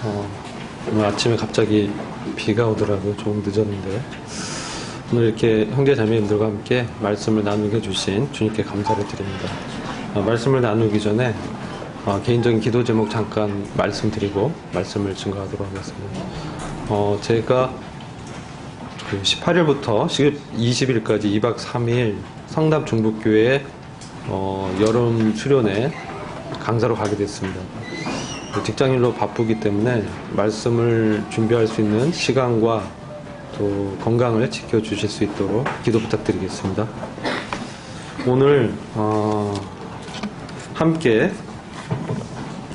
오늘 아침에 갑자기 비가 오더라고요. 조금 늦었는데. 오늘 이렇게 형제 자매님들과 함께 말씀을 나누게 해주신 주님께 감사를 드립니다. 말씀을 나누기 전에 개인적인 기도 제목 잠깐 말씀드리고 말씀을 증거하도록 하겠습니다. 제가 18일부터 20일까지 2박 3일 성남 중북교회 여름 수련회 강사로 가게 됐습니다. 직장일로 바쁘기 때문에 말씀을 준비할 수 있는 시간과 또 건강을 지켜주실 수 있도록 기도 부탁드리겠습니다. 오늘 함께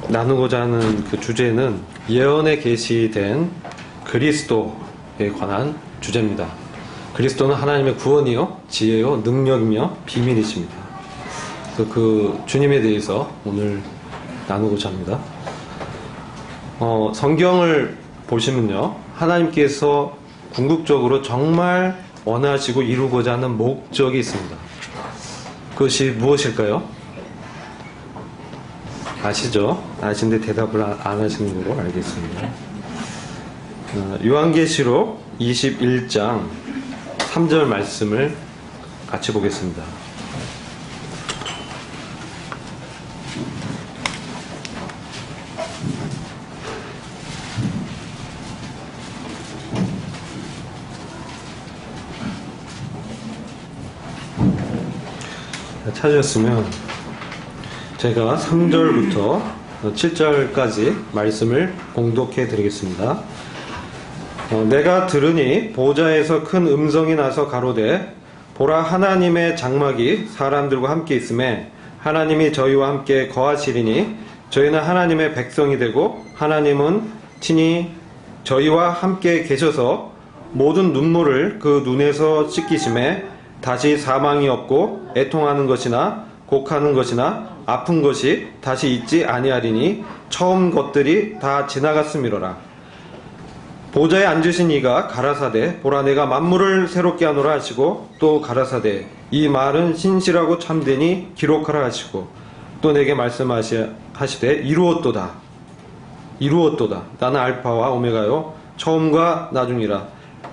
나누고자 하는 그 주제는 예언에 계시된 그리스도에 관한 주제입니다. 그리스도는 하나님의 구원이요, 지혜요, 능력이며 비밀이십니다. 그래서 그 주님에 대해서 오늘 나누고자 합니다. 성경을 보시면요, 하나님께서 궁극적으로 정말 원하시고 이루고자 하는 목적이 있습니다. 그것이 무엇일까요? 아시죠? 아시는데 대답을 안 하시는 걸로 알겠습니다. 요한계시록 21장 3절 말씀을 같이 보겠습니다. 찾으셨으면 제가 3절부터 7절까지 말씀을 공독해 드리겠습니다. 내가 들으니 보좌에서 큰 음성이 나서 가로되 보라, 하나님의 장막이 사람들과 함께 있음에 하나님이 저희와 함께 거하시리니 저희는 하나님의 백성이 되고 하나님은 친히 저희와 함께 계셔서 모든 눈물을 그 눈에서 씻기심에 다시 사망이 없고 애통하는 것이나 곡하는 것이나 아픈 것이 다시 있지 아니하리니 처음 것들이 다 지나갔음이로라. 보좌에 앉으신 이가 가라사대 보라, 내가 만물을 새롭게 하노라 하시고 또 가라사대 이 말은 신실하고 참되니 기록하라 하시고 또 내게 말씀하시되 이루었도다. 나는 알파와 오메가요 처음과 나중이라.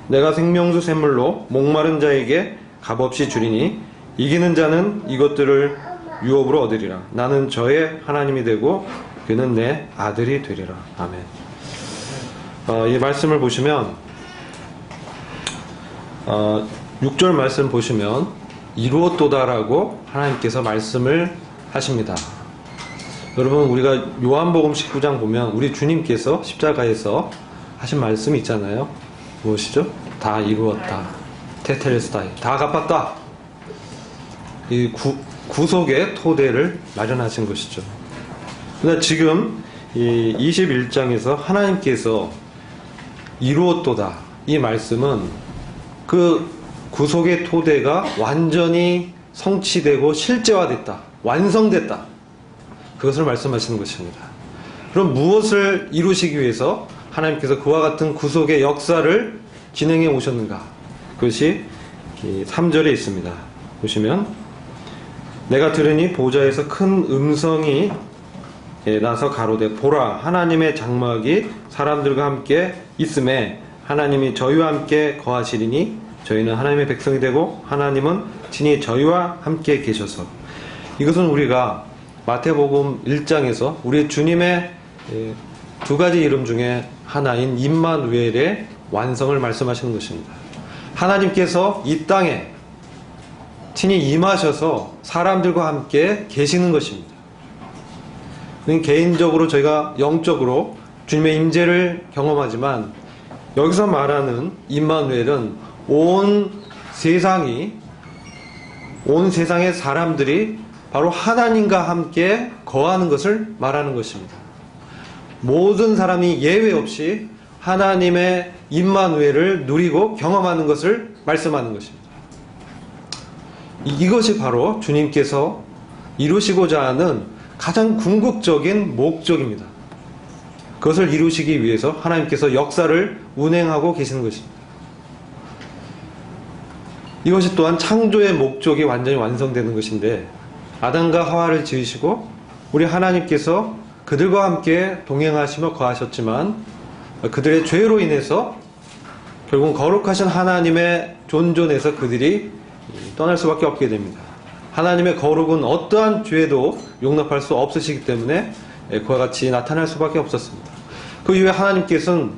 내가 생명수 샘물로 목마른 자에게 값없이 주리니 이기는 자는 이것들을 유업으로 얻으리라. 나는 저의 하나님이 되고 그는 내 아들이 되리라. 아멘. 이 말씀을 보시면 6절 말씀 보시면 이루었도다라고 하나님께서 말씀을 하십니다. 여러분, 우리가 요한복음 19장 보면 우리 주님께서 십자가에서 하신 말씀이 있잖아요. 무엇이죠? 다 이루었다. 테텔레스타이, 다 갚았다. 이 구속의 토대를 마련하신 것이죠. 그러나 지금 이 21장에서 하나님께서 이루었도다, 이 말씀은 그 구속의 토대가 완전히 성취되고 실제화됐다, 완성됐다, 그것을 말씀하시는 것입니다. 그럼 무엇을 이루시기 위해서 하나님께서 그와 같은 구속의 역사를 진행해 오셨는가? 그것이 3절에 있습니다. 보시면 내가 들으니 보좌에서 큰 음성이 나서 가로되 보라, 하나님의 장막이 사람들과 함께 있음에 하나님이 저희와 함께 거하시리니 저희는 하나님의 백성이 되고 하나님은 친히 저희와 함께 계셔서. 이것은 우리가 마태복음 1장에서 우리 주님의 두 가지 이름 중에 하나인 임마누엘의 완성을 말씀하시는 것입니다. 하나님께서 이 땅에 친히 임하셔서 사람들과 함께 계시는 것입니다. 개인적으로 저희가 영적으로 주님의 임재를 경험하지만 여기서 말하는 임마누엘은 온 세상의 사람들이 바로 하나님과 함께 거하는 것을 말하는 것입니다. 모든 사람이 예외 없이 하나님의 임마누엘을 누리고 경험하는 것을 말씀하는 것입니다. 이것이 바로 주님께서 이루시고자 하는 가장 궁극적인 목적입니다. 그것을 이루시기 위해서 하나님께서 역사를 운행하고 계시는 것입니다. 이것이 또한 창조의 목적이 완전히 완성되는 것인데, 아담과 하와를 지으시고 우리 하나님께서 그들과 함께 동행하시며 거하셨지만 그들의 죄로 인해서 결국 거룩하신 하나님의 존존에서 그들이 떠날 수밖에 없게 됩니다. 하나님의 거룩은 어떠한 죄도 용납할 수 없으시기 때문에 그와 같이 나타날 수밖에 없었습니다. 그 이후에 하나님께서는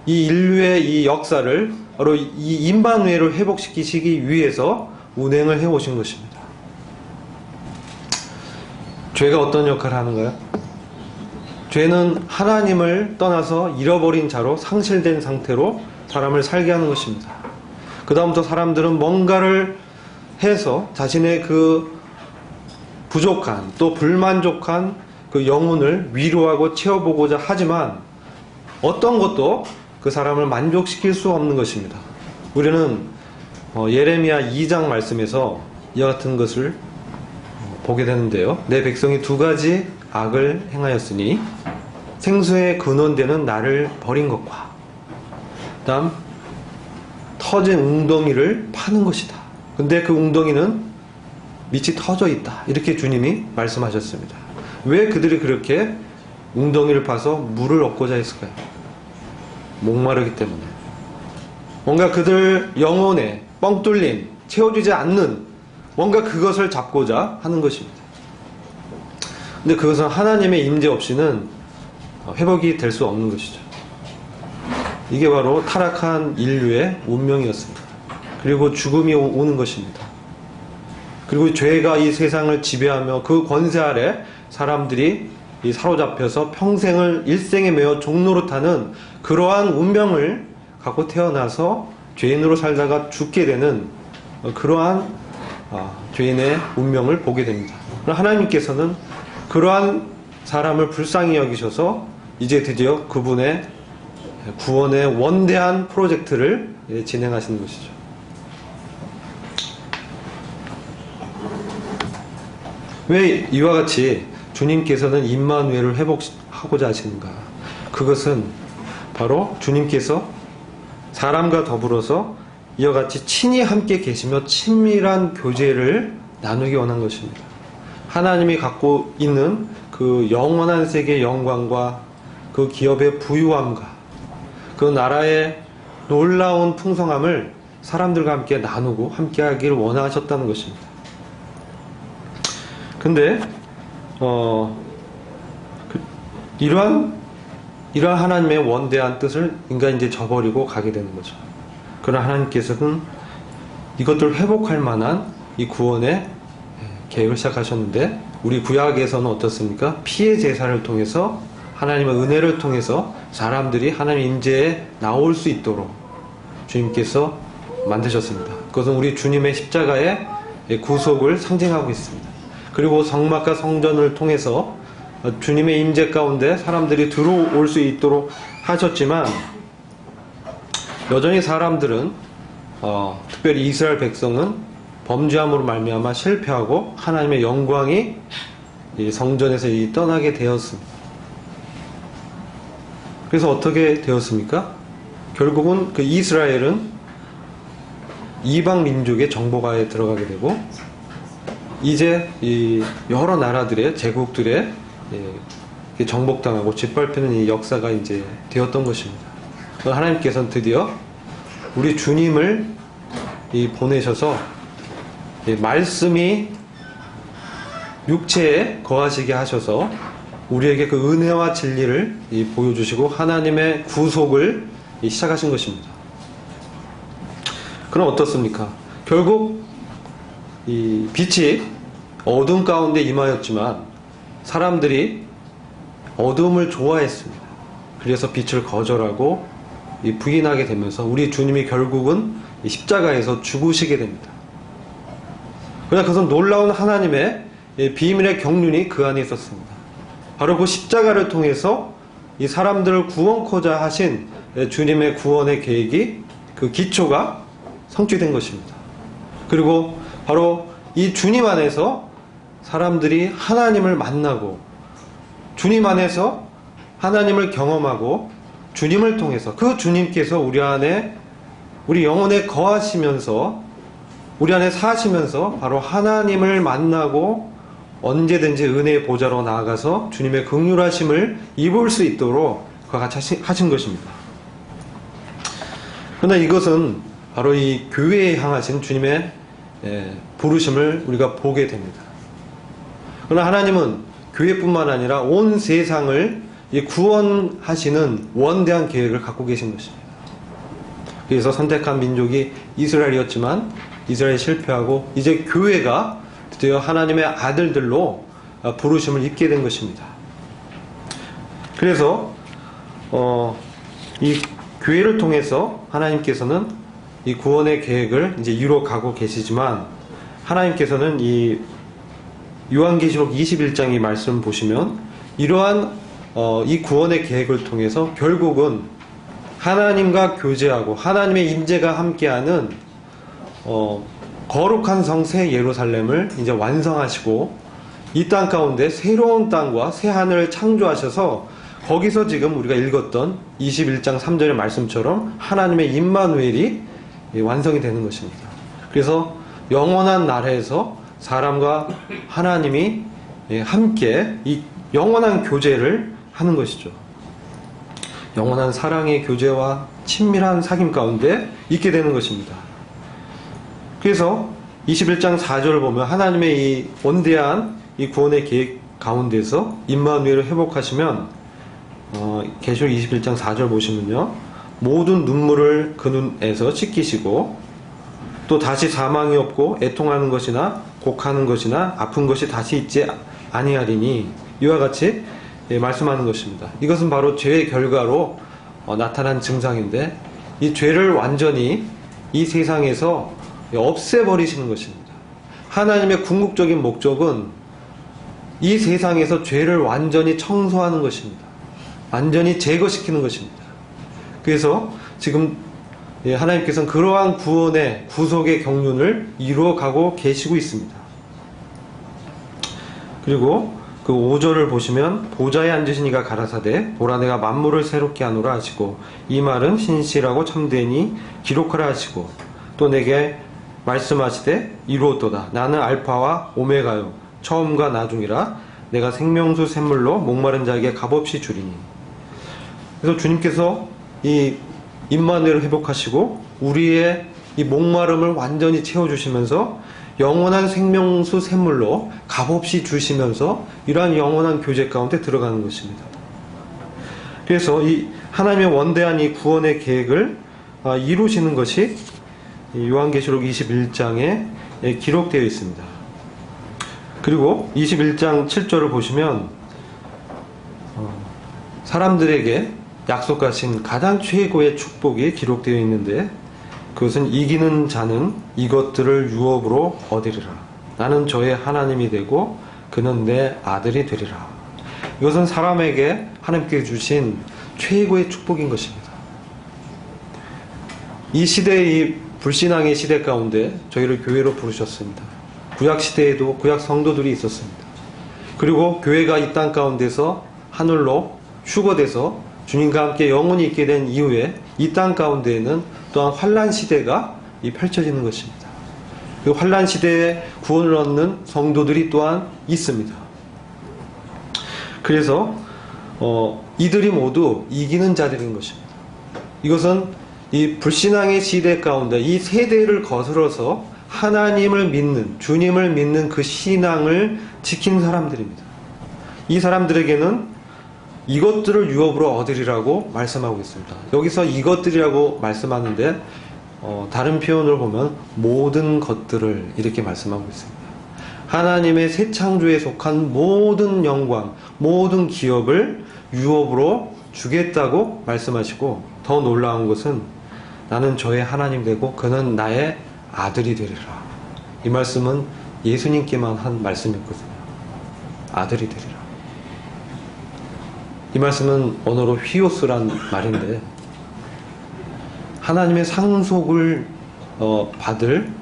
이 인류의 이 역사를 바로 이 임마누엘을 회복시키시기 위해서 운행을 해오신 것입니다. 죄가 어떤 역할을 하는가요? 죄는 하나님을 떠나서 잃어버린 자로 상실된 상태로 사람을 살게 하는 것입니다. 그 다음부터 사람들은 뭔가를 해서 자신의 그 부족한 또 불만족한 그 영혼을 위로하고 채워보고자 하지만 어떤 것도 그 사람을 만족시킬 수 없는 것입니다. 우리는 예레미야 2장 말씀에서 이와 같은 것을 보게 되는데요. 내 백성이 두 가지 악을 행하였으니 생수의 근원되는 나를 버린 것과 다음 터진 웅덩이를 파는 것이다. 근데 그 웅덩이는 밑이 터져 있다. 이렇게 주님이 말씀하셨습니다. 왜 그들이 그렇게 웅덩이를 파서 물을 얻고자 했을까요? 목마르기 때문에. 뭔가 그들 영혼에 뻥 뚫린, 채워지지 않는 뭔가 그것을 잡고자 하는 것입니다. 근데 그것은 하나님의 임재 없이는 회복이 될 수 없는 것이죠. 이게 바로 타락한 인류의 운명이었습니다. 그리고 죽음이 오는 것입니다. 그리고 죄가 이 세상을 지배하며 그 권세 아래 사람들이 사로잡혀서 평생을 일생에 매어 종노릇하는 그러한 운명을 갖고 태어나서 죄인으로 살다가 죽게 되는 그러한 죄인의 운명을 보게 됩니다. 하나님께서는 그러한 사람을 불쌍히 여기셔서 이제 드디어 그분의 구원의 원대한 프로젝트를 진행하시는 것이죠. 왜 이와 같이 주님께서는 임마누엘을 회복하고자 하시는가? 그것은 바로 주님께서 사람과 더불어서 이와 같이 친히 함께 계시며 친밀한 교제를 나누기 원한 것입니다. 하나님이 갖고 있는 그 영원한 세계의 영광과 그 기업의 부유함과 그 나라의 놀라운 풍성함을 사람들과 함께 나누고 함께 하기를 원하셨다는 것입니다. 근데 이러한 하나님의 원대한 뜻을 인간이 이제 저버리고 가게 되는 거죠. 그러나 하나님께서는 이것들을 회복할 만한 이 구원의 계획을 시작하셨는데 우리 구약에서는 어떻습니까? 피의 제사를 통해서 하나님의 은혜를 통해서 사람들이 하나님의 임재에 나올 수 있도록 주님께서 만드셨습니다. 그것은 우리 주님의 십자가의 구속을 상징하고 있습니다. 그리고 성막과 성전을 통해서 주님의 임재 가운데 사람들이 들어올 수 있도록 하셨지만 여전히 사람들은 특별히 이스라엘 백성은 범죄함으로 말미암아 실패하고 하나님의 영광이 이 성전에서 떠나게 되었습니다. 그래서 어떻게 되었습니까? 결국은 그 이스라엘은 이방 민족의 정복하에 들어가게 되고 이제 이 여러 나라들의 제국들의 정복당하고 짓밟히는 이 역사가 이제 되었던 것입니다. 하나님께서는 드디어 우리 주님을 보내셔서 말씀이 육체에 거하시게 하셔서 우리에게 그 은혜와 진리를 보여주시고 하나님의 구속을 시작하신 것입니다. 그럼 어떻습니까? 결국 이 빛이 어둠 가운데 임하였지만 사람들이 어둠을 좋아했습니다. 그래서 빛을 거절하고 부인하게 되면서 우리 주님이 결국은 십자가에서 죽으시게 됩니다. 그러나 그것은 놀라운 하나님의 비밀의 경륜이 그 안에 있었습니다. 바로 그 십자가를 통해서 이 사람들을 구원코자 하신 주님의 구원의 계획이 그 기초가 성취된 것입니다. 그리고 바로 이 주님 안에서 사람들이 하나님을 만나고 주님 안에서 하나님을 경험하고 주님을 통해서 그 주님께서 우리 안에 우리 영혼에 거하시면서 우리 안에 사시면서 바로 하나님을 만나고 언제든지 은혜의 보좌로 나아가서 주님의 긍휼하심을 입을 수 있도록 그와 같이 하신 것입니다. 그러나 이것은 바로 이 교회에 향하신 주님의 부르심을 우리가 보게 됩니다. 그러나 하나님은 교회뿐만 아니라 온 세상을 구원하시는 원대한 계획을 갖고 계신 것입니다. 그래서 선택한 민족이 이스라엘이었지만 이스라엘이 실패하고 이제 교회가 드디어 하나님의 아들들로 부르심을 입게 된 것입니다. 그래서 이 교회를 통해서 하나님께서는 이 구원의 계획을 이제 이루어가고 계시지만, 하나님께서는 이 요한계시록 21장 이 말씀 보시면 이러한 이 구원의 계획을 통해서 결국은 하나님과 교제하고 하나님의 임재가 함께하는 거룩한 성 새 예루살렘을 이제 완성하시고 이 땅 가운데 새로운 땅과 새 하늘을 창조하셔서 거기서 지금 우리가 읽었던 21장 3절의 말씀처럼 하나님의 임마누엘이 완성이 되는 것입니다. 그래서 영원한 나라에서 사람과 하나님이 함께 이 영원한 교제를 하는 것이죠. 영원한 사랑의 교제와 친밀한 사귐 가운데 있게 되는 것입니다. 그래서 21장 4절을 보면 하나님의 이 원대한 이 구원의 계획 가운데서 임마누엘을 회복하시면 계시록 21장 4절 보시면요, 모든 눈물을 그 눈에서 씻기시고 또 다시 사망이 없고 애통하는 것이나 곡하는 것이나 아픈 것이 다시 있지 아니하리니 이와 같이 말씀하는 것입니다. 이것은 바로 죄의 결과로 나타난 증상인데, 이 죄를 완전히 이 세상에서 없애버리시는 것입니다. 하나님의 궁극적인 목적은 이 세상에서 죄를 완전히 청소하는 것입니다. 완전히 제거시키는 것입니다. 그래서 지금 하나님께서는 그러한 구원의 구속의 경륜을 이루어가고 계시고 있습니다. 그리고 그 5절을 보시면 보좌에 앉으신 이가 가라사대 보라 내가 만물을 새롭게 하노라 하시고 이 말은 신실하고 참되니 기록하라 하시고 또 내게 말씀하시되 이루었도다 나는 알파와 오메가요 처음과 나중이라 내가 생명수 샘물로 목마른 자에게 값없이 주리니. 그래서 주님께서 이 임마누엘을 회복하시고 우리의 이 목마름을 완전히 채워주시면서 영원한 생명수 샘물로 값없이 주시면서 이러한 영원한 교제 가운데 들어가는 것입니다. 그래서 이 하나님의 원대한 이 구원의 계획을 이루시는 것이 요한계시록 21장에 기록되어 있습니다. 그리고 21장 7절을 보시면 사람들에게 약속하신 가장 최고의 축복이 기록되어 있는데, 그것은 이기는 자는 이것들을 유업으로 얻으리라. 나는 저의 하나님이 되고 그는 내 아들이 되리라. 이것은 사람에게 하나님께 주신 최고의 축복인 것입니다. 이 시대의 이 불신앙의 시대 가운데 저희를 교회로 부르셨습니다. 구약 시대에도 구약 성도들이 있었습니다. 그리고 교회가 이 땅 가운데서 하늘로 휴거돼서 주님과 함께 영원히 있게 된 이후에 이 땅 가운데에는 또한 환난 시대가 펼쳐지는 것입니다. 그 환난 시대에 구원을 얻는 성도들이 또한 있습니다. 그래서 이들이 모두 이기는 자들인 것입니다. 이것은 이 불신앙의 시대 가운데 이 세대를 거슬러서 하나님을 믿는, 주님을 믿는 그 신앙을 지킨 사람들입니다. 이 사람들에게는 이것들을 유업으로 얻으리라고 말씀하고 있습니다. 여기서 이것들이라고 말씀하는데 다른 표현을 보면 모든 것들을 이렇게 말씀하고 있습니다. 하나님의 새 창조에 속한 모든 영광, 모든 기업을 유업으로 주겠다고 말씀하시고, 더 놀라운 것은 나는 저의 하나님 되고 그는 나의 아들이 되리라. 이 말씀은 예수님께만 한 말씀이었거든요. 아들이 되리라. 이 말씀은 언어로 휘오스란 말인데, 하나님의 상속을 받을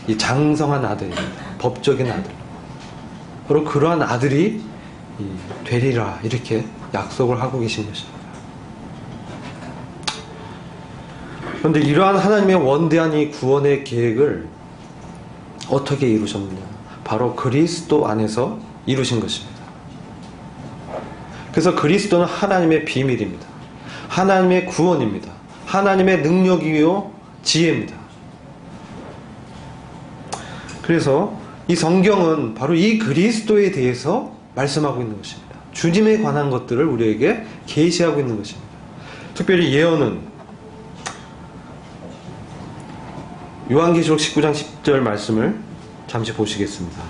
이 장성한 아들입니다. 법적인 아들. 바로 그러한 아들이 되리라, 이렇게 약속을 하고 계신 것입니다. 그런데 이러한 하나님의 원대한 이 구원의 계획을 어떻게 이루셨느냐? 바로 그리스도 안에서 이루신 것입니다. 그래서 그리스도는 하나님의 비밀입니다. 하나님의 구원입니다. 하나님의 능력이요 지혜입니다. 그래서 이 성경은 바로 이 그리스도에 대해서 말씀하고 있는 것입니다. 주님에 관한 것들을 우리에게 계시하고 있는 것입니다. 특별히 예언은 요한계시록 19장 10절 말씀을 잠시 보시겠습니다.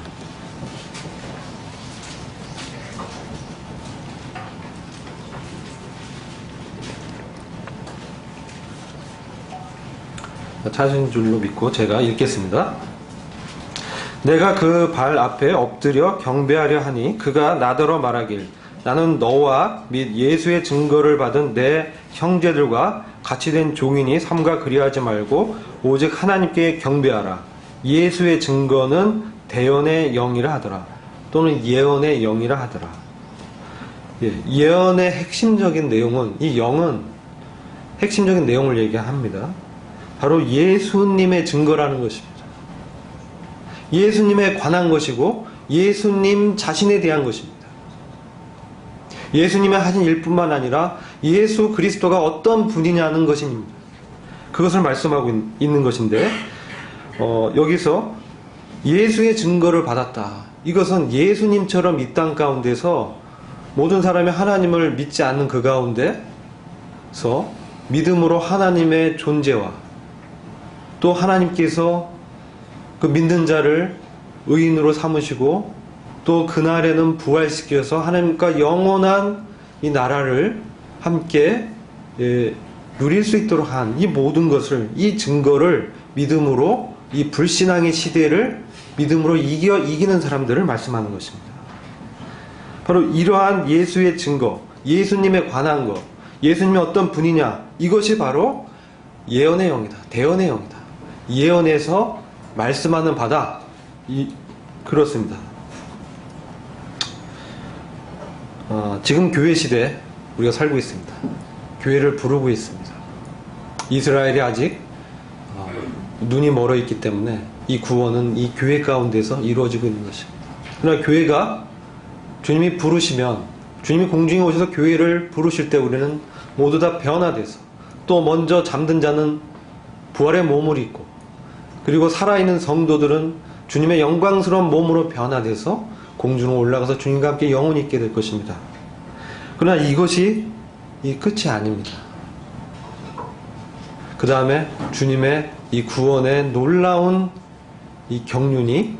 찾은 줄로 믿고 제가 읽겠습니다. 내가 그 발 앞에 엎드려 경배하려 하니 그가 나더러 말하길 나는 너와 및 예수의 증거를 받은 내 형제들과 같이 된 종이니 삼가 그리하지 말고 오직 하나님께 경배하라. 예수의 증거는 대언의 영이라 하더라. 또는 예언의 영이라 하더라. 예언의 핵심적인 내용은, 이 영은 핵심적인 내용을 얘기합니다. 바로 예수님의 증거라는 것입니다. 예수님에 관한 것이고 예수님 자신에 대한 것입니다. 예수님의 하신 일뿐만 아니라 예수 그리스도가 어떤 분이냐는 것입니다. 그것을 말씀하고 있는 것인데 여기서 예수의 증거를 받았다. 이것은 예수님처럼 이 땅 가운데서 모든 사람이 하나님을 믿지 않는 그 가운데서 믿음으로 하나님의 존재와 또 하나님께서 그 믿는 자를 의인으로 삼으시고 또 그날에는 부활시켜서 하나님과 영원한 이 나라를 함께 누릴 수 있도록 한 이 모든 것을, 이 증거를 믿음으로 이 불신앙의 시대를 믿음으로 이기는 사람들을 말씀하는 것입니다. 바로 이러한 예수의 증거, 예수님에 관한 것, 예수님이 어떤 분이냐, 이것이 바로 예언의 영이다. 대언의 영이다. 예언에서 말씀하는 바다. 그렇습니다. 지금 교회 시대에 우리가 살고 있습니다. 교회를 부르고 있습니다. 이스라엘이 아직 눈이 멀어 있기 때문에 이 구원은 이 교회 가운데서 이루어지고 있는 것입니다. 그러나 교회가 주님이 부르시면, 주님이 공중에 오셔서 교회를 부르실 때 우리는 모두 다 변화돼서, 또 먼저 잠든 자는 부활의 몸을 입고, 그리고 살아있는 성도들은 주님의 영광스러운 몸으로 변화돼서 공중으로 올라가서 주님과 함께 영원히 있게 될 것입니다. 그러나 이것이 이 끝이 아닙니다. 그 다음에 주님의 이 구원의 놀라운 이 경륜이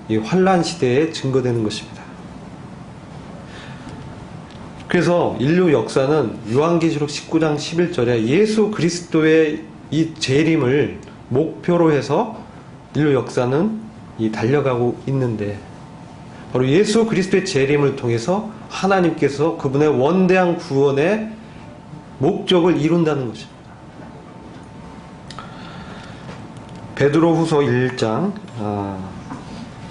이 환란 시대에 증거되는 것입니다. 그래서 인류 역사는 요한계시록 19장 11절에 예수 그리스도의 이 재림을 목표로 해서 인류 역사는 달려가고 있는데, 바로 예수 그리스도의 재림을 통해서 하나님께서 그분의 원대한 구원의 목적을 이룬다는 것입니다. 베드로후서 1장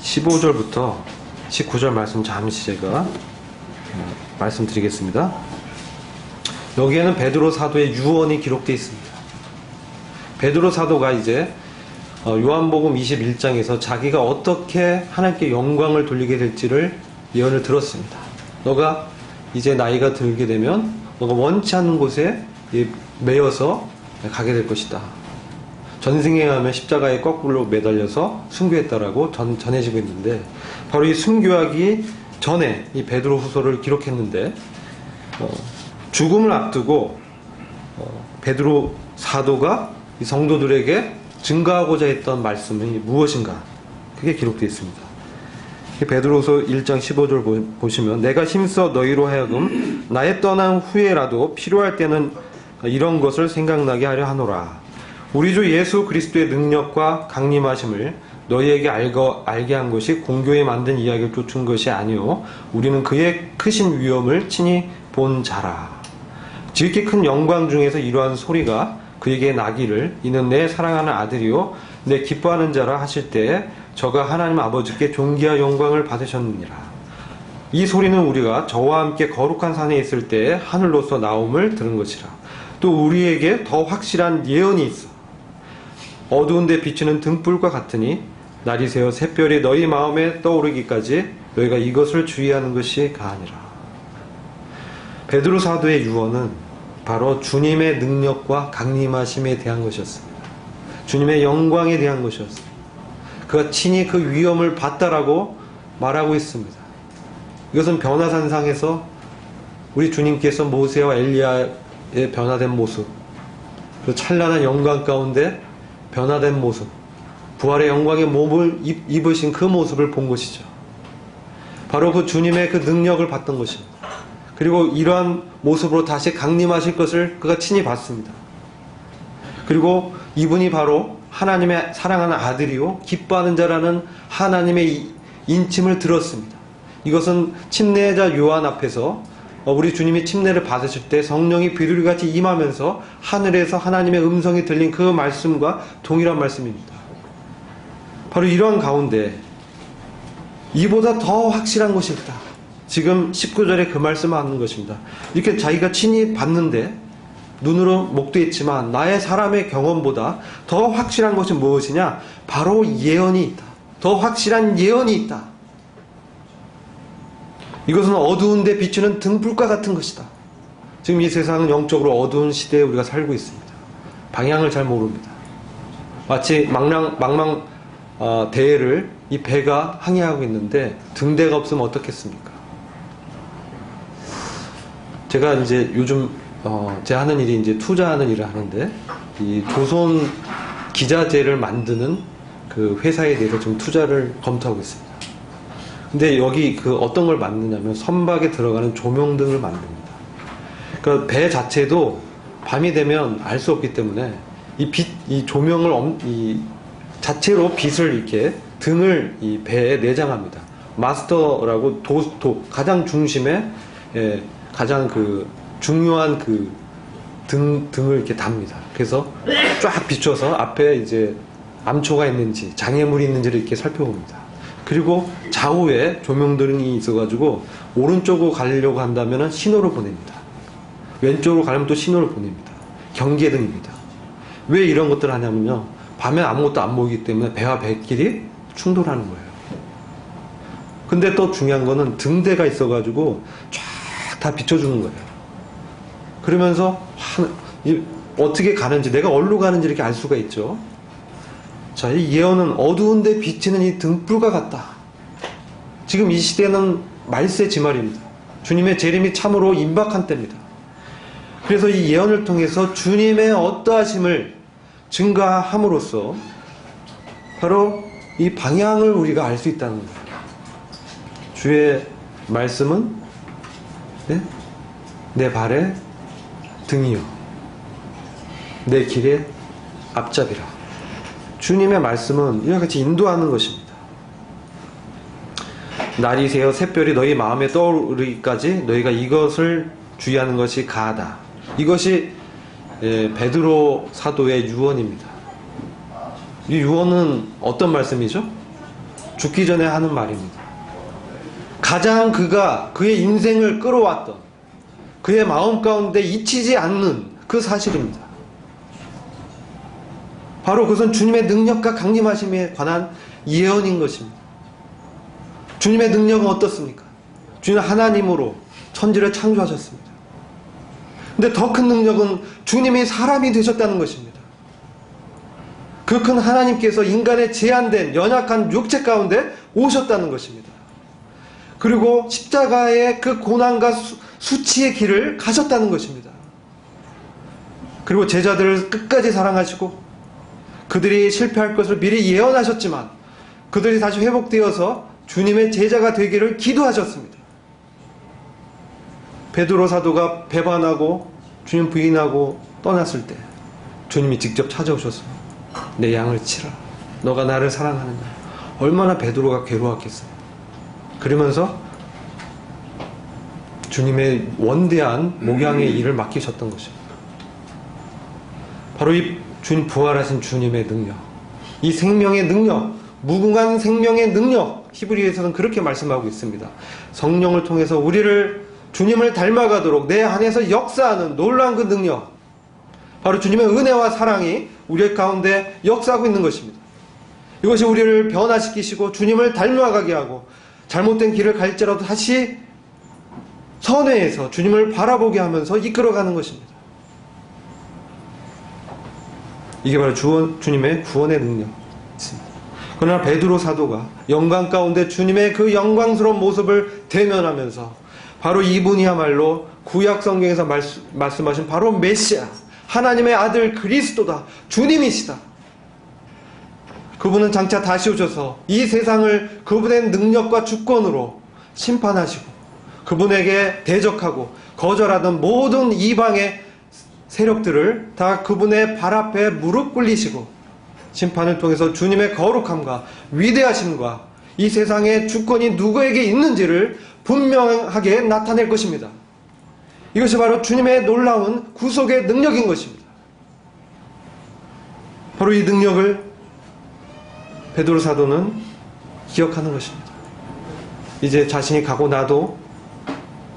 15절부터 19절 말씀 잠시 제가 말씀드리겠습니다. 여기에는 베드로 사도의 유언이 기록되어 있습니다. 베드로 사도가 이제 요한복음 21장에서 자기가 어떻게 하나님께 영광을 돌리게 될지를 예언을 들었습니다. 너가 이제 나이가 들게 되면 너가 원치 않는 곳에 매여서 가게 될 것이다. 전생에 가면 십자가에 거꾸로 매달려서 순교했다라고 전해지고 있는데, 바로 이 순교하기 전에 이 베드로 후서를 기록했는데, 죽음을 앞두고 베드로 사도가 이 성도들에게 증가하고자 했던 말씀이 무엇인가, 그게 기록되어 있습니다. 베드로서 1장 15절 보시면 내가 힘써 너희로 하여금 나의 떠난 후에라도 필요할 때는 이런 것을 생각나게 하려 하노라. 우리 주 예수 그리스도의 능력과 강림하심을 너희에게 알게 한 것이 공교에 만든 이야기를 쫓은 것이 아니요 우리는 그의 크신 위엄을 친히 본 자라. 지극히 큰 영광 중에서 이러한 소리가 그에게 나기를 이는 내 사랑하는 아들이요 내 기뻐하는 자라 하실 때에 저가 하나님 아버지께 존귀와 영광을 받으셨느니라. 이 소리는 우리가 저와 함께 거룩한 산에 있을 때에 하늘로서 나옴을 들은 것이라. 또 우리에게 더 확실한 예언이 있어. 어두운 데 비추는 등불과 같으니 날이 새어 샛별이 너희 마음에 떠오르기까지 너희가 이것을 주의하는 것이 가하니라. 베드로 사도의 유언은 바로 주님의 능력과 강림하심에 대한 것이었습니다. 주님의 영광에 대한 것이었습니다. 그가 친히 그 위엄을 받다라고 말하고 있습니다. 이것은 변화산상에서 우리 주님께서 모세와 엘리야의 변화된 모습, 그 찬란한 영광 가운데 변화된 모습, 부활의 영광의 몸을 입으신 그 모습을 본 것이죠. 바로 그 주님의 그 능력을 봤던 것입니다. 그리고 이러한 모습으로 다시 강림하실 것을 그가 친히 봤습니다. 그리고 이분이 바로 하나님의 사랑하는 아들이요 기뻐하는 자라는 하나님의 인침을 들었습니다. 이것은 침례자 요한 앞에서 우리 주님이 침례를 받으실 때 성령이 비둘기같이 임하면서 하늘에서 하나님의 음성이 들린 그 말씀과 동일한 말씀입니다. 바로 이러한 가운데 이보다 더 확실한 것이 있다. 지금 19절에 그 말씀을 하는 것입니다. 이렇게 자기가 친히 봤는데 눈으로 목도했지만 나의 사람의 경험보다 더 확실한 것이 무엇이냐? 바로 예언이 있다. 더 확실한 예언이 있다. 이것은 어두운데 비추는 등불과 같은 것이다. 지금 이 세상은 영적으로 어두운 시대에 우리가 살고 있습니다. 방향을 잘 모릅니다. 마치 대해를 이 배가 항해하고 있는데 등대가 없으면 어떻겠습니까? 제가 이제 요즘 제가 하는 일이 이제 투자하는 일을 하는데 이 조선 기자재를 만드는 그 회사에 대해서 좀 투자를 검토하고 있습니다. 근데 여기 그 어떤 걸 만드냐면 선박에 들어가는 조명 등을 만듭니다. 그러니까 배 자체도 밤이 되면 알 수 없기 때문에 이 조명을 이 자체로 빛을 이렇게 등을 이 배에 내장합니다. 마스터라고 가장 중심에 가장 그 중요한 그 등을 이렇게 답니다. 그래서 쫙 비춰서 앞에 이제 암초가 있는지 장애물이 있는지를 이렇게 살펴봅니다. 그리고 좌우에 조명등이 있어가지고 오른쪽으로 가려고 한다면 신호를 보냅니다. 왼쪽으로 가려면 또 신호를 보냅니다. 경계등입니다. 왜 이런 것들을 하냐면요, 밤에 아무것도 안 보이기 때문에 배와 배끼리 충돌하는 거예요. 근데 또 중요한 거는 등대가 있어가지고 쫙 다 비춰주는 거예요. 그러면서 어떻게 가는지, 내가 어디로 가는지 이렇게 알 수가 있죠. 자, 이 예언은 어두운데 비치는 이 등불과 같다. 지금 이 시대는 말세 지말입니다. 주님의 재림이 참으로 임박한 때입니다. 그래서 이 예언을 통해서 주님의 어떠하심을 증가함으로써 바로 이 방향을 우리가 알 수 있다는 거예요. 주의 말씀은 내 발의 등이요 내 길의 앞잡이라. 주님의 말씀은 이와 같이 인도하는 것입니다. 날이 새어 샛별이 너희 마음에 떠오르기까지 너희가 이것을 주의하는 것이 가하다. 이것이 베드로 사도의 유언입니다. 이 유언은 어떤 말씀이죠? 죽기 전에 하는 말입니다. 가장 그가 그의 인생을 끌어왔던 그의 마음 가운데 잊히지 않는 그 사실입니다. 바로 그것은 주님의 능력과 강림하심에 관한 예언인 것입니다. 주님의 능력은 어떻습니까? 주님은 하나님으로 천지를 창조하셨습니다. 근데 더 큰 능력은 주님이 사람이 되셨다는 것입니다. 그 큰 하나님께서 인간의 제한된 연약한 육체 가운데 오셨다는 것입니다. 그리고 십자가의 그 고난과 수치의 길을 가셨다는 것입니다. 그리고 제자들을 끝까지 사랑하시고 그들이 실패할 것을 미리 예언하셨지만 그들이 다시 회복되어서 주님의 제자가 되기를 기도하셨습니다. 베드로 사도가 배반하고 주님 부인하고 떠났을 때 주님이 직접 찾아오셨어요. 내 양을 치라. 너가 나를 사랑하느냐. 얼마나 베드로가 괴로웠겠어요. 그러면서 주님의 원대한 목양의 일을 맡기셨던 것입니다. 바로 이 주님 부활하신 주님의 능력, 이 생명의 능력, 무궁한 생명의 능력, 히브리에서는 그렇게 말씀하고 있습니다. 성령을 통해서 주님을 닮아가도록 내 안에서 역사하는 놀라운 그 능력, 바로 주님의 은혜와 사랑이 우리 가운데 역사하고 있는 것입니다. 이것이 우리를 변화시키시고 주님을 닮아가게 하고 잘못된 길을 갈지라도 다시 선회해서 주님을 바라보게 하면서 이끌어가는 것입니다. 이게 바로 주님의 구원의 능력입니다. 그러나 베드로 사도가 영광 가운데 주님의 그 영광스러운 모습을 대면하면서 바로 이분이야말로 구약 성경에서 말씀하신 바로 메시아, 하나님의 아들 그리스도다, 주님이시다. 그분은 장차 다시 오셔서 이 세상을 그분의 능력과 주권으로 심판하시고 그분에게 대적하고 거절하던 모든 이방의 세력들을 다 그분의 발 앞에 무릎 꿇리시고 심판을 통해서 주님의 거룩함과 위대하심과 이 세상의 주권이 누구에게 있는지를 분명하게 나타낼 것입니다. 이것이 바로 주님의 놀라운 구속의 능력인 것입니다. 바로 이 능력을 베드로 사도는 기억하는 것입니다. 이제 자신이 가고 나도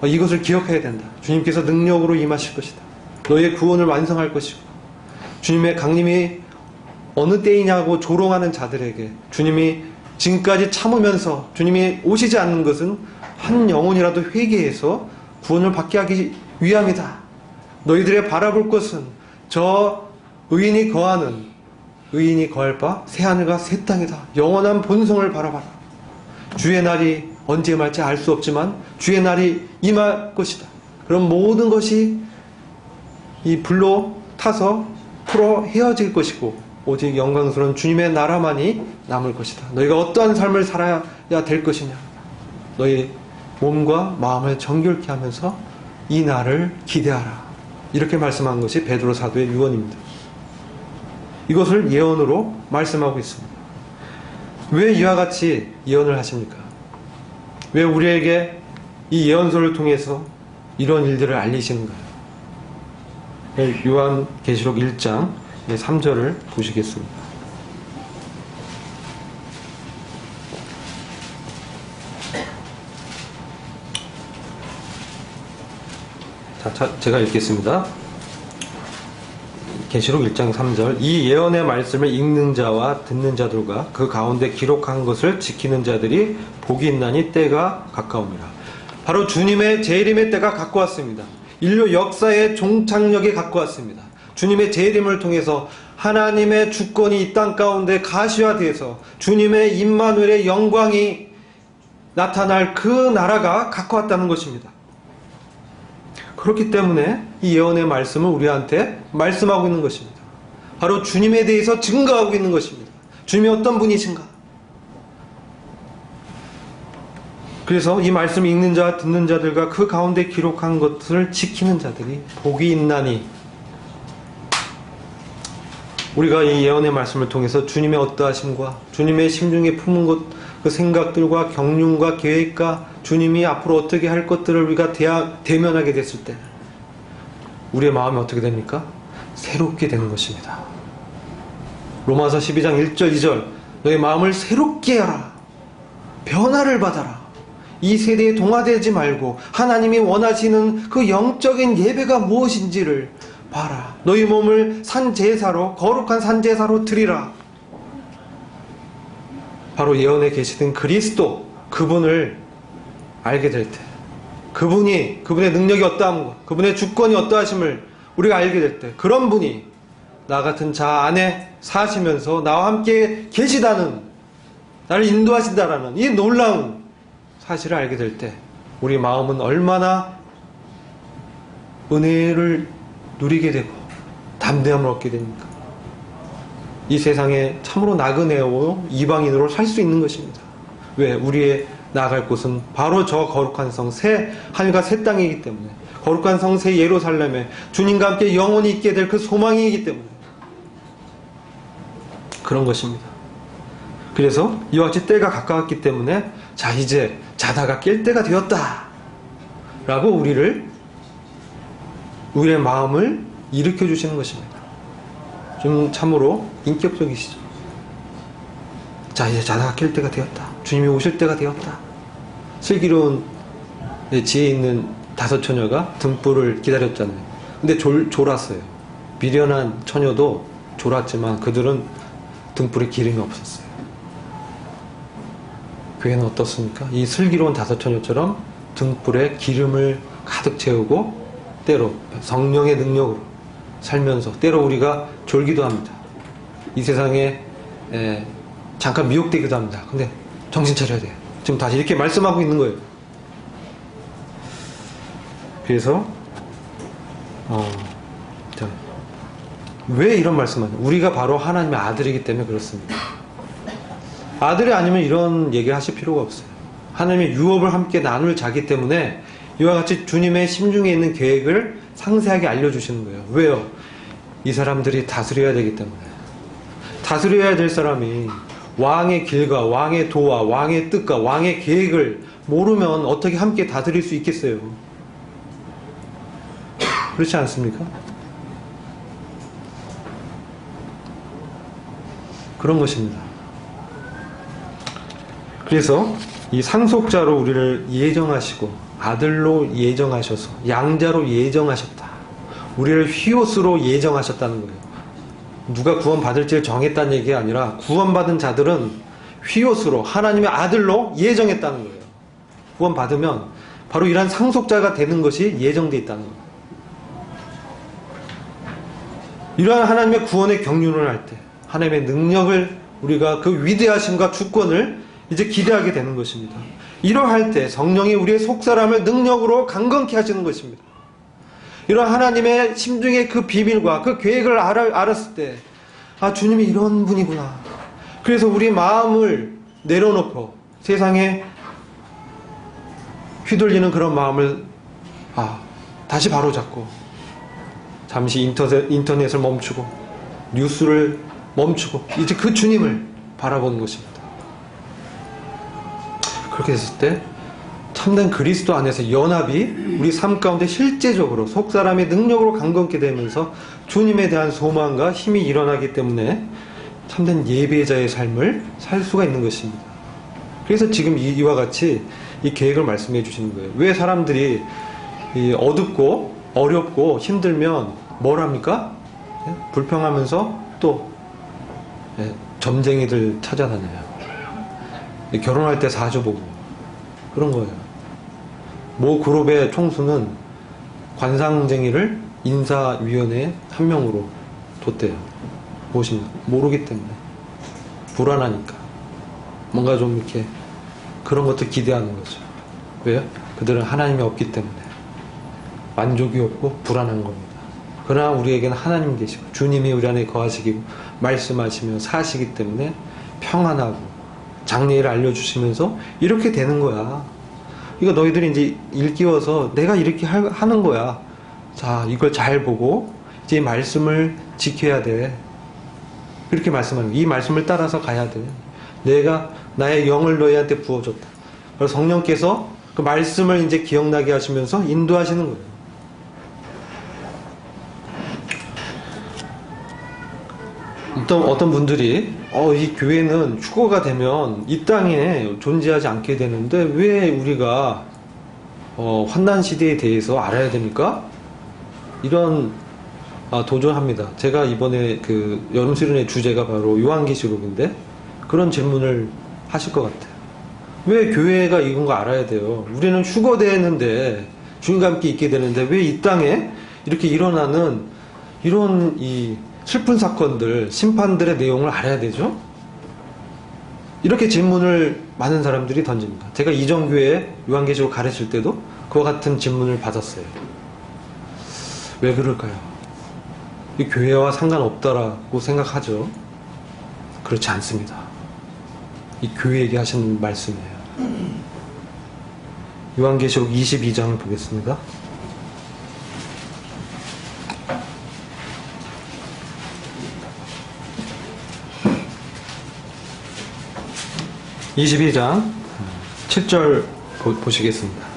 이것을 기억해야 된다. 주님께서 능력으로 임하실 것이다. 너의 구원을 완성할 것이고 주님의 강림이 어느 때이냐고 조롱하는 자들에게 주님이 지금까지 참으면서 주님이 오시지 않는 것은 한 영혼이라도 회개해서 구원을 받게 하기 위함이다. 너희들의 바라볼 것은 저 의인이 거할 바 새하늘과 새 땅이다. 영원한 본성을 바라봐라. 주의 날이 언제 임할지 알 수 없지만 주의 날이 임할 것이다. 그럼 모든 것이 이 불로 타서 풀어 헤어질 것이고 오직 영광스러운 주님의 나라만이 남을 것이다. 너희가 어떠한 삶을 살아야 될 것이냐. 너희 몸과 마음을 정결케 하면서 이 날을 기대하라. 이렇게 말씀한 것이 베드로 사도의 유언입니다. 이것을 예언으로 말씀하고 있습니다. 왜 이와 같이 예언을 하십니까? 왜 우리에게 이 예언서를 통해서 이런 일들을 알리시는가요? 요한계시록 1장 3절을 보시겠습니다. 제가 읽겠습니다. 계시록 1장 3절. 이 예언의 말씀을 읽는 자와 듣는 자들과 그 가운데 기록한 것을 지키는 자들이 복이 있나니 때가 가까움이라. 바로 주님의 재림의 때가 가까웠습니다. 인류 역사의 종착역이 가까웠습니다. 주님의 재림을 통해서 하나님의 주권이 이 땅 가운데 가시화되어서 주님의 임마누엘의 영광이 나타날 그 나라가 가까웠다는 것입니다. 그렇기 때문에 이 예언의 말씀을 우리한테 말씀하고 있는 것입니다. 바로 주님에 대해서 증거하고 있는 것입니다. 주님이 어떤 분이신가? 그래서 이 말씀을 읽는 자와 듣는 자들과 그 가운데 기록한 것을 지키는 자들이 복이 있나니, 우리가 이 예언의 말씀을 통해서 주님의 어떠하심과 주님의 심중에 품은 것, 그 생각들과 경륜과 계획과 주님이 앞으로 어떻게 할 것들을 우리가 대면하게 됐을 때 우리의 마음이 어떻게 됩니까? 새롭게 되는 것입니다. 로마서 12장 1절 2절 너의 마음을 새롭게 하라. 변화를 받아라. 이 세대에 동화되지 말고 하나님이 원하시는 그 영적인 예배가 무엇인지를 봐라. 너희 몸을 산제사로, 거룩한 산제사로 드리라. 바로 예언에 계시던 그리스도, 그분을 알게 될 때, 그분의 능력이 어떠함과 그분의 주권이 어떠하심을 우리가 알게 될 때, 그런 분이 나 같은 자 안에 사시면서 나와 함께 계시다는, 나를 인도하신다라는 이 놀라운 사실을 알게 될 때 우리 마음은 얼마나 은혜를 누리게 되고 담대함을 얻게 됩니까? 이 세상에 참으로 나그네요 이방인으로 살 수 있는 것입니다. 왜? 우리의 나아갈 곳은 바로 저 거룩한 성, 새 하늘과 새 땅이기 때문에, 거룩한 성 새 예루살렘에 주님과 함께 영원히 있게 될 그 소망이기 때문에 그런 것입니다. 그래서 이와 같이 때가 가까웠기 때문에 자, 이제 자다가 깰 때가 되었다 라고 우리의 마음을 일으켜 주시는 것입니다. 좀 참으로 인격적이시죠. 자, 이제 자다가 깰 때가 되었다. 주님이 오실 때가 되었다. 슬기로운 지혜 있는 5 처녀가 등불을 기다렸잖아요. 근데 졸았어요. 미련한 처녀도 졸았지만 그들은 등불에 기름이 없었어요. 교회는 어떻습니까? 이 슬기로운 다섯 처녀처럼 등불에 기름을 가득 채우고 때로 성령의 능력으로 살면서 때로 우리가 졸기도 합니다. 이 세상에 잠깐 미혹되기도 합니다. 근데 정신 차려야 돼요. 지금 다시 이렇게 말씀하고 있는 거예요. 그래서 왜 이런 말씀을 하냐? 우리가 바로 하나님의 아들이기 때문에 그렇습니다. 아들이 아니면 이런 얘기 하실 필요가 없어요. 하나님의 유업을 함께 나눌 자기 때문에 이와 같이 주님의 심중에 있는 계획을 상세하게 알려주시는 거예요. 왜요? 이 사람들이 다스려야 되기 때문에. 다스려야 될 사람이 왕의 길과 왕의 도와 왕의 뜻과 왕의 계획을 모르면 어떻게 함께 다스릴 수 있겠어요? 그렇지 않습니까? 그런 것입니다. 그래서 이 상속자로 우리를 예정하시고 아들로 예정하셔서 양자로 예정하셨다. 우리를 휘옷으로 예정하셨다는 거예요. 누가 구원받을지를 정했다는 얘기가 아니라 구원받은 자들은 휘옷으로 하나님의 아들로 예정했다는 거예요. 구원받으면 바로 이러한 상속자가 되는 것이 예정되어 있다는 거예요. 이러한 하나님의 구원의 경륜을 할 때 하나님의 능력을 우리가 그 위대하심과 주권을 이제 기대하게 되는 것입니다. 이러할 때 성령이 우리의 속사람을 능력으로 강건케 하시는 것입니다. 이런 하나님의 심중의 그 비밀과 그 계획을 알았을 때 주님이 이런 분이구나. 그래서 우리 마음을 내려놓고 세상에 휘둘리는 그런 마음을 다시 바로잡고 잠시 인터넷을 멈추고 뉴스를 멈추고 이제 그 주님을 바라보는 것입니다. 그렇게 됐을 때 참된 그리스도 안에서 연합이 우리 삶 가운데 실제적으로 속사람의 능력으로 강건케 되면서 주님에 대한 소망과 힘이 일어나기 때문에 참된 예배자의 삶을 살 수가 있는 것입니다. 그래서 지금 이와 같이 이 계획을 말씀해 주시는 거예요. 왜 사람들이 어둡고 어렵고 힘들면 뭘 합니까? 불평하면서 또 점쟁이들 찾아다녀요. 결혼할 때 사주 보고 그런 거예요. 모 그룹의 총수는 관상쟁이를 인사위원회에 한 명으로 뒀대요. 무엇입니까? 모르기 때문에. 불안하니까. 뭔가 좀 이렇게 그런 것도 기대하는 거죠. 왜요? 그들은 하나님이 없기 때문에. 만족이 없고 불안한 겁니다. 그러나 우리에게는 하나님 계시고 주님이 우리 안에 거하시고 말씀하시며 사시기 때문에 평안하고 장래를 알려주시면서 이렇게 되는 거야. 이거 너희들이 이제 일깨워서 내가 이렇게 하는 거야. 자, 이걸 잘 보고 이제 이 말씀을 지켜야 돼. 그렇게 말씀하는 거야. 이 말씀을 따라서 가야 돼. 내가 나의 영을 너희한테 부어줬다. 그래서 성령께서 그 말씀을 이제 기억나게 하시면서 인도하시는 거예요. 어떤 분들이 이 교회는 휴거가 되면 이 땅에 존재하지 않게 되는데 왜 우리가 환난 시대에 대해서 알아야 됩니까? 이런 도전합니다. 제가 이번에 그 여름 수련회 주제가 바로 요한계시록인데 그런 질문을 하실 것 같아요. 왜 교회가 이런 거 알아야 돼요? 우리는 휴거되는데 주님과 함께 있게 되는데 왜 이 땅에 이렇게 일어나는 이런 이 슬픈 사건들, 심판들의 내용을 알아야 되죠? 이렇게 질문을 많은 사람들이 던집니다. 제가 이정교회 요한계시록 가르칠 때도 그와 같은 질문을 받았어요. 왜 그럴까요? 이 교회와 상관없다라고 생각하죠. 그렇지 않습니다. 이 교회에게 하시는 말씀이에요. 요한계시록 22장을 보겠습니다. 22장 7절 보시겠습니다.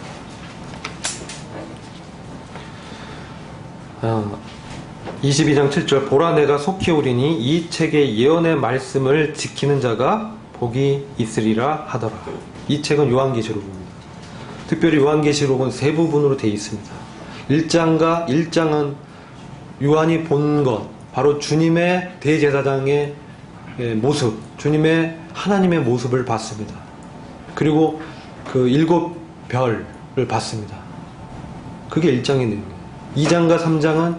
22장 7절 보라 내가 속히 오리니 이 책의 예언의 말씀을 지키는 자가 복이 있으리라 하더라. 이 책은 요한계시록입니다. 특별히 요한계시록은 세 부분으로 되어 있습니다. 1장과 1장은 요한이 본 것, 바로 주님의 대제사장의 모습, 주님의 하나님의 모습을 봤습니다. 그리고 그 7별을 봤습니다. 그게 1장의 내용이에요. 2장과 3장은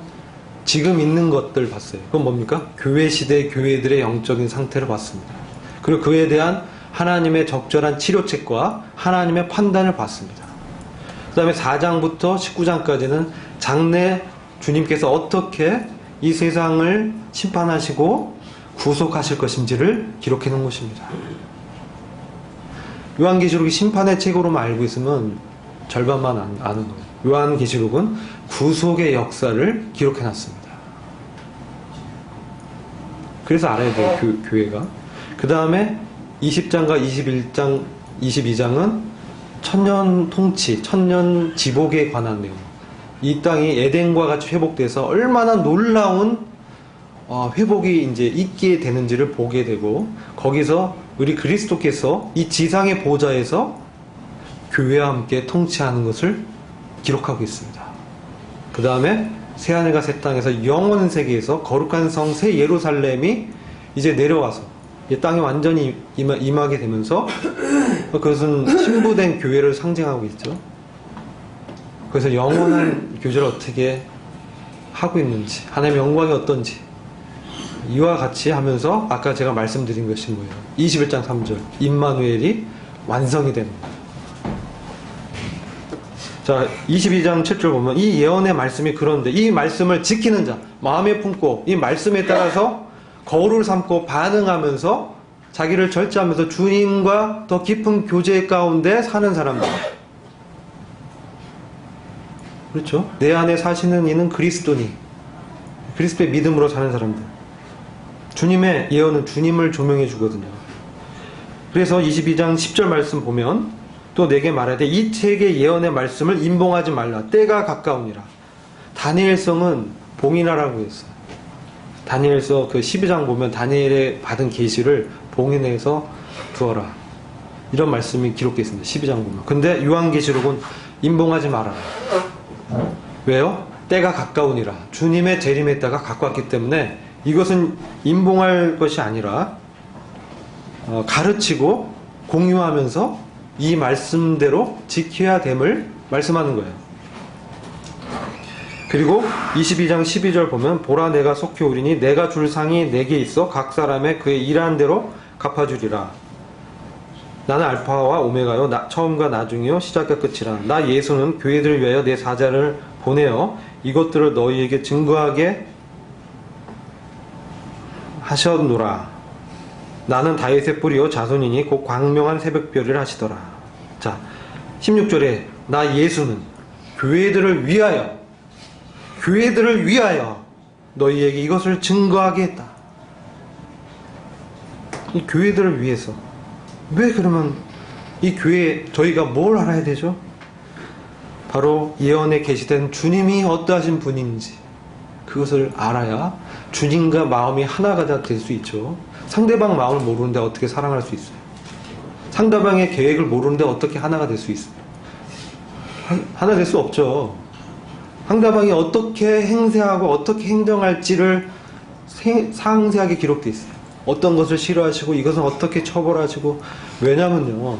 지금 있는 것들 봤어요. 그건 뭡니까? 교회 시대 교회들의 영적인 상태를 봤습니다. 그리고 그에 대한 하나님의 적절한 치료책과 하나님의 판단을 봤습니다. 그 다음에 4장부터 19장까지는 장래 주님께서 어떻게 이 세상을 심판하시고 구속하실 것인지를 기록해 놓은 것입니다. 요한계시록이 심판의 책으로만 알고 있으면 절반만 아는 거예요. 요한계시록은 구속의 역사를 기록해 놨습니다. 그래서 알아야 돼요, 교회가. 그 다음에 20장과 21장, 22장은 천년 통치, 천년 지복에 관한 내용. 이 땅이 에덴과 같이 회복돼서 얼마나 놀라운 회복이 이제 있게 되는지를 보게 되고, 거기서 우리 그리스도께서 이 지상의 보좌에서 교회와 함께 통치하는 것을 기록하고 있습니다. 그 다음에 새하늘과 새 땅에서 영원 세계에서 거룩한 성 새 예루살렘이 이제 내려와서 이 땅에 완전히 임하게 되면서, 그것은 신부된 교회를 상징하고 있죠. 그래서 영원한 교제를 어떻게 하고 있는지, 하나님의 영광이 어떤지 이와 같이 하면서 아까 제가 말씀드린 것이 뭐예요? 21장 3절 임마누엘이 완성이 되는 거예요. 자, 22장 7절 보면 이 예언의 말씀이 그런데 이 말씀을 지키는 자, 마음에 품고 이 말씀에 따라서 거울을 삼고 반응하면서 자기를 절제하면서 주님과 더 깊은 교제 가운데 사는 사람들. 그렇죠? 내 안에 사시는 이는 그리스도니. 그리스도의 믿음으로 사는 사람들. 주님의 예언은 주님을 조명해 주거든요. 그래서 22장 10절 말씀 보면 또 내게 말하되 이 책의 예언의 말씀을 임봉하지 말라. 때가 가까우니라. 다니엘성은 봉인하라고 했어요. 다니엘서 그 12장 보면 다니엘의 받은 계시를 봉인해서 두어라. 이런 말씀이 기록되어 있습니다. 12장 보면. 근데 요한계시록은 임봉하지 말아라. 왜요? 때가 가까우니라. 주님의 재림의 때가 가까웠기 때문에 이것은 임봉할 것이 아니라 가르치고 공유하면서 이 말씀대로 지켜야 됨을 말씀하는 거예요. 그리고 22장 12절 보면 보라 내가 속히 오리니 내가 줄 상이 내게 있어 각 사람의 그의 일한 대로 갚아주리라. 나는 알파와 오메가요 처음과 나중이요 시작과 끝이라. 나 예수는 교회들을 위하여 내 사자를 보내어 이것들을 너희에게 증거하게 하셨노라. 나는 다윗의 뿌리요 자손이니 곧 광명한 새벽별이라 하시더라. 자, 16절에 나 예수는 교회들을 위하여 너희에게 이것을 증거하게 했다. 이 교회들을 위해서. 왜 그러면 이 교회 저희가 뭘 알아야 되죠? 바로 예언에 계시된 주님이 어떠하신 분인지 그것을 알아야 주님과 마음이 하나가 될 수 있죠. 상대방 마음을 모르는데 어떻게 사랑할 수 있어요? 상대방의 계획을 모르는데 어떻게 하나가 될 수 있어요? 하나 될 수 없죠. 상대방이 어떻게 행세하고 어떻게 행동할지를 상세하게 기록되어 있어요. 어떤 것을 싫어하시고 이것은 어떻게 처벌하시고. 왜냐면요,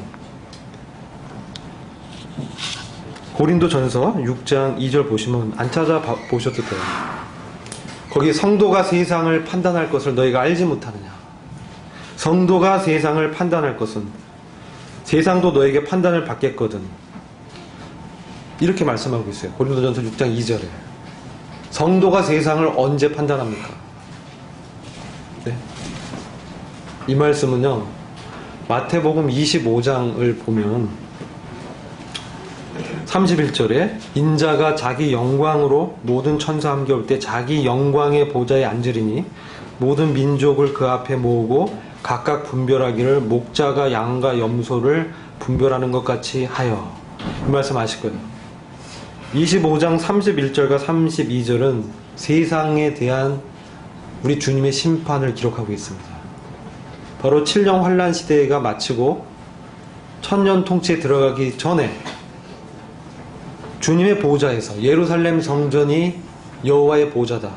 고린도전서 6장 2절 보시면 안 찾아보셔도 돼요. 거기 성도가 세상을 판단할 것을 너희가 알지 못하느냐. 성도가 세상을 판단할 것은 세상도 너에게 판단을 받겠거든. 이렇게 말씀하고 있어요. 고린도전서 6장 2절에. 성도가 세상을 언제 판단합니까? 네? 이 말씀은요, 마태복음 25장을 보면 31절에 인자가 자기 영광으로 모든 천사 함께 올 때 자기 영광의 보좌에 앉으리니 모든 민족을 그 앞에 모으고 각각 분별하기를 목자가 양과 염소를 분별하는 것 같이 하여. 이 말씀 아실 거예요. 25장 31절과 32절은 세상에 대한 우리 주님의 심판을 기록하고 있습니다. 바로 7년 환란 시대가 마치고 천년 통치에 들어가기 전에 주님의 보좌에서 예루살렘 성전이 여호와의 보좌다.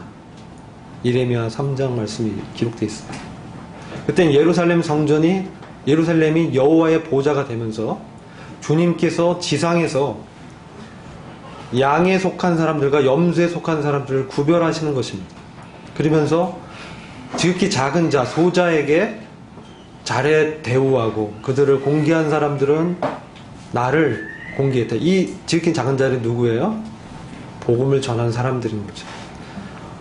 예레미야 3장 말씀이 기록되어 있습니다. 그때는 예루살렘 성전이 예루살렘이 여호와의 보좌가 되면서 주님께서 지상에서 양에 속한 사람들과 염소에 속한 사람들을 구별하시는 것입니다. 그러면서 지극히 작은 자, 소자에게 잘해 대우하고 그들을 공개한 사람들은 나를 공개했다. 이 지극히 작은 자는 누구예요? 복음을 전한 사람들인 거죠.